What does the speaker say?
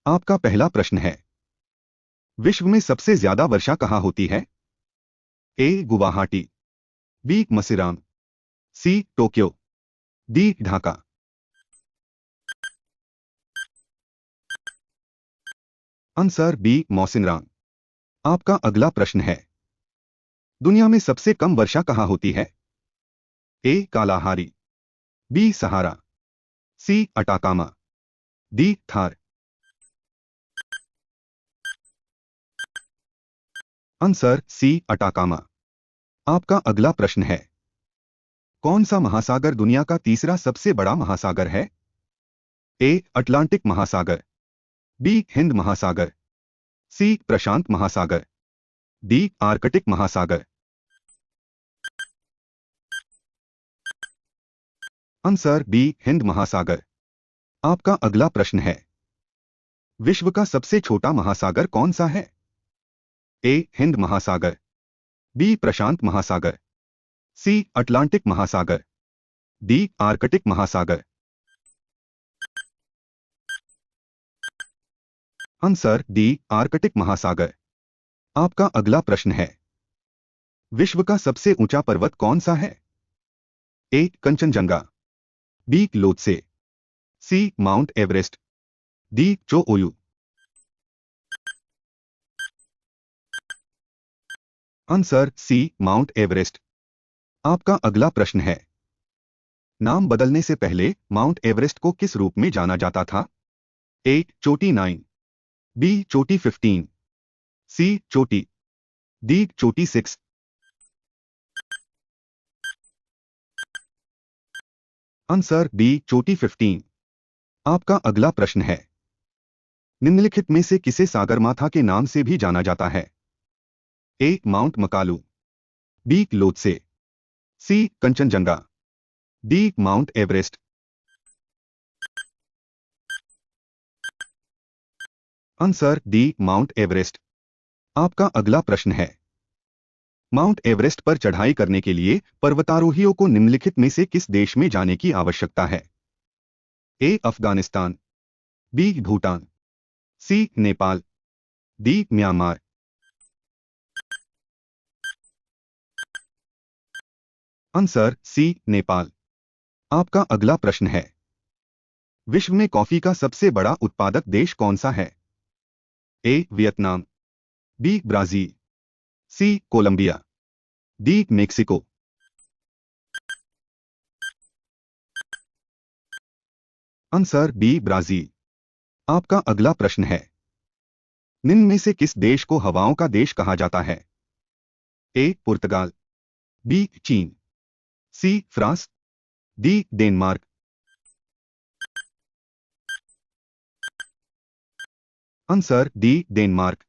आपका पहला प्रश्न है, विश्व में सबसे ज्यादा वर्षा कहाँ होती है? A Guwahati, B Mawsynram, C Tokyo, D Dhaka. Answer B Mawsynram. आपका अगला प्रश्न है, दुनिया में सबसे कम वर्षा कहाँ होती है? A Kalahari, B Sahara, C Atacama, D Thar. Answer C Atacama. आपका अगला प्रश्न है, कौन सा महासागर दुनिया का तीसरा सबसे बड़ा महासागर है? ए अटलांटिक महासागर, बी हिंद महासागर, सी प्रशांत महासागर, डी आर्कटिक महासागर। आंसर बी हिंद महासागर। आपका अगला प्रश्न है, विश्व का सबसे छोटा महासागर कौन सा है? ए हिंद महासागर, बी प्रशांत महासागर, सी अटलांटिक महासागर, डी आर्कटिक महासागर। आंसर डी आर्कटिक महासागर। आपका अगला प्रश्न है, विश्व का सबसे ऊंचा पर्वत कौन सा है? A Kangchenjunga, B Lhotse, C mount Everest, D Cho Oyu. Answer C mount Everest. आपका अगला प्रश्न है, नाम बदलने से पहले माउंट एवरेस्ट को किस रूप में जाना जाता था? ए चोटी 9, बी चोटी 15, सी चोटी, डी चोटी 6। आंसर बी चोटी 15। आपका अगला प्रश्न है, निम्नलिखित में से किसे सागरमाथा के नाम से भी जाना जाता है? A mount Makalu, B Lhotse, C Kangchenjunga, D mount Everest. Answer D mount Everest. आपका अगला प्रश्न है, माउंट एवरेस्ट पर चढ़ाई करने के लिए पर्वतारोहियों को निम्नलिखित में से किस देश में जाने की आवश्यकता है? A Afghanistan, B Bhutan, C Nepal, D Myanmar. Answer C Nepal. आपका अगला प्रश्न है, विश्व में कॉफी का सबसे बड़ा उत्पादक देश कौन सा है? A Vietnam, B Brazil, C Colombia, D Mexico. Answer B Brazil. आपका अगला प्रश्न है, निम्न में से किस देश को हवाओं का देश कहा जाता है? ए पुर्तगाल, बी चीन, C France, D Denmark. Answer D Denmark.